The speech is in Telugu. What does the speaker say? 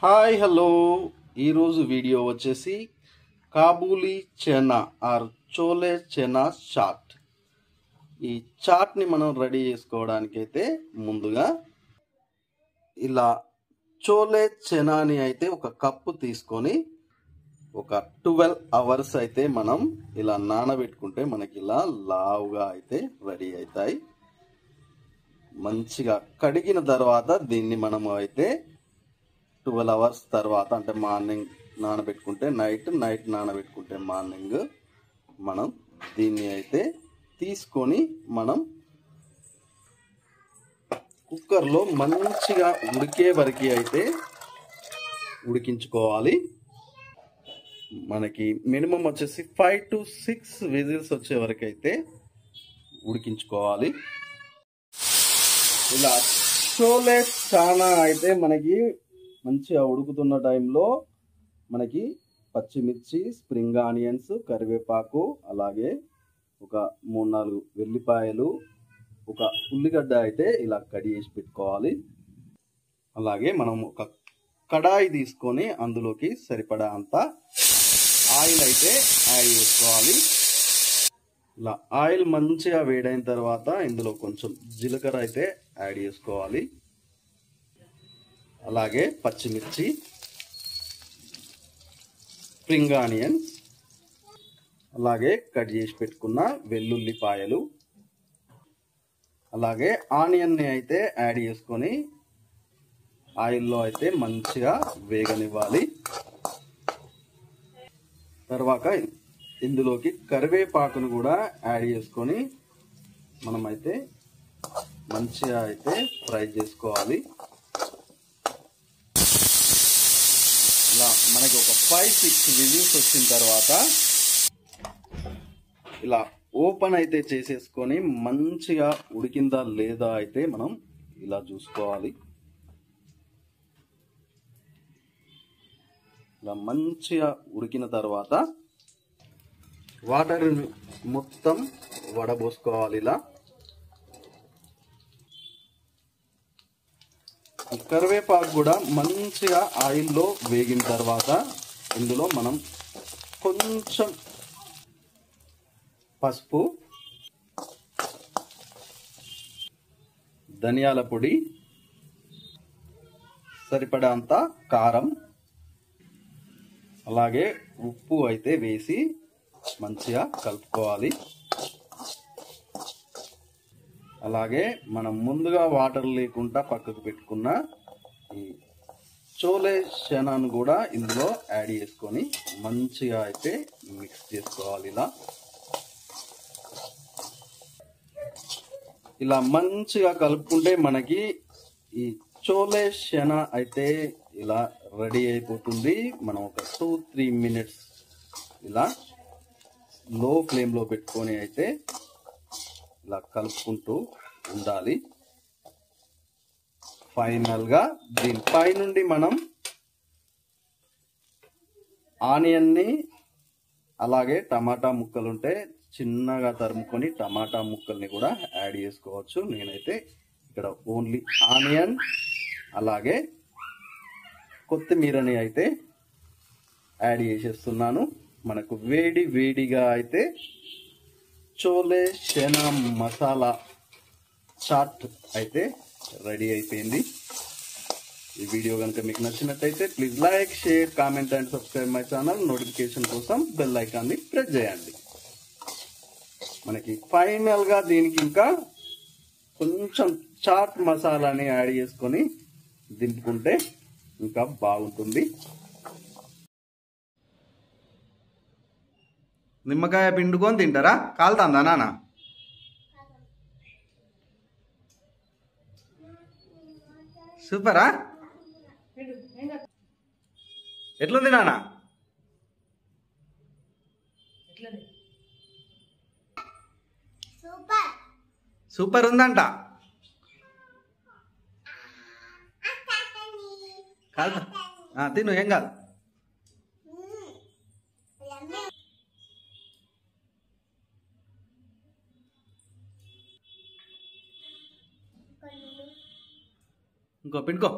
హాయ్ హలో ఈరోజు వీడియో వచ్చేసి కాబూలీ చనా ఆర్ చోలే చనా చాట్. ఈ చాట్ని మనం రెడీ చేసుకోవడానికి అయితే ముందుగా ఇలా చోలే చనాని అయితే ఒక కప్పు తీసుకొని ఒక 12 అవర్స్ అయితే మనం ఇలా నానబెట్టుకుంటే మనకి ఇలా లావుగా అయితే రెడీ అవుతాయి. మంచిగా కడిగిన తర్వాత దీన్ని మనము అయితే 12 అవర్స్ తర్వాత అంటే మార్నింగ్ నానబెట్టుకుంటే నైట్ నానబెట్టుకుంటే మార్నింగ్ మనం దీన్ని అయితే తీసుకొని మనం కుక్కర్లో మంచిగా ఉడికే వరకు అయితే ఉడికించుకోవాలి. మనకి మినిమం వచ్చేసి 5 to 6 విజిల్స్ వచ్చే వరకు అయితే ఉడికించుకోవాలి. ఇలా చోలే చానా అయితే మనకి మంచిగా ఉడుకుతున్న టైంలో మనకి పచ్చిమిర్చి, స్ప్రింగ్ ఆనియన్స్, కరివేపాకు, అలాగే ఒక 3-4 వెల్లిపాయలు, ఒక ఉల్లిగడ్డ అయితే ఇలా కట్ చేసి పెట్టుకోవాలి. అలాగే మనం ఒక కడాయి తీసుకొని అందులోకి సరిపడా అంత ఆయిల్ అయితే యాడ్ చేసుకోవాలి. ఇలా ఆయిల్ మంచిగా వేడైన తర్వాత ఇందులో కొంచెం జీలకర్ర అయితే యాడ్ చేసుకోవాలి. అలాగే పచ్చిమిర్చి, స్ప్రింగ్ ఆనియన్స్, అలాగే కట్ చేసి పెట్టుకున్న వెల్లుల్లిపాయలు, అలాగే ఆనియన్ని అయితే యాడ్ చేసుకొని ఆయిల్లో అయితే మంచిగా వేగనివ్వాలి. తర్వాత ఇందులోకి కరివేపాకును కూడా యాడ్ చేసుకొని మనమైతే మంచిగా అయితే ఫ్రై చేసుకోవాలి. ఇలా మనకి ఒక 5-6 విజిల్స్ వచ్చిన తర్వాత ఇలా ఓపెన్ అయితే చేసేసుకొని మంచిగా ఉడికిందా లేదా అయితే మనం ఇలా చూసుకోవాలి. ఇలా మంచిగా ఉడికిన తర్వాత వాటర్ మొత్తం వడబోసుకోవాలి. ఇలా కరివేపాకు కూడా మంచిగా ఆయిల్లో వేగిన తర్వాత ఇందులో మనం కొంచెం పసుపు, ధనియాల పొడి, సరిపడంత కారం, అలాగే ఉప్పు అయితే వేసి మంచిగా కలుపుకోవాలి. అలాగే మనం ముందుగా వాటర్ లేకుండా పక్కకు పెట్టుకున్న ఈ చోలే చనాను కూడా ఇందులో యాడ్ చేసుకొని మంచిగా అయితే మిక్స్ చేసుకోవాలి. ఇలా మంచిగా కలుపుకుంటే మనకి ఈ చోలే చనా అయితే ఇలా రెడీ అయిపోతుంది. మనం ఒక 2-3 మినిట్స్ ఇలా లో ఫ్లేమ్లో పెట్టుకొని అయితే ఇలా కలుపుకుంటూ ఉండాలి. ఫైనల్గా దీనిపై నుండి మనం ఆనియన్ని అలాగే టమాటా ముక్కలుంటే చిన్నగా తరుముకొని టమాటా ముక్కల్ని కూడా యాడ్ చేసుకోవచ్చు. నేనైతే ఇక్కడ ఓన్లీ ఆనియన్ అలాగే కొత్తిమీరని అయితే యాడ్ చేసేస్తున్నాను. మనకు వేడిగా అయితే చోలే చనా మసాలా చాట్ అయితే రెడీ అయిపోయింది. ఈ వీడియో కనుక మీకు నచ్చినట్టయితే please like, share, comment and subscribe my channel. Notification కోసం బెల్ ఐకాన్ని ప్రెస్ చేయండి. మనకి ఫైనల్గా దీనికి ఇంకా కొంచెం చాట్ మసాలాని యాడ్ చేసుకొని దింపుకుంటే ఇంకా బాగుంటుంది. నిమ్మకాయ పిండుకొని తింటారా? కాలుతుందా నాన్న? సూపరా? ఎట్లుంది నాన్న? సూపర్ ఉందంట. కాలుతా తిను, ఏం కాదు. ఇంకో పిండుకో.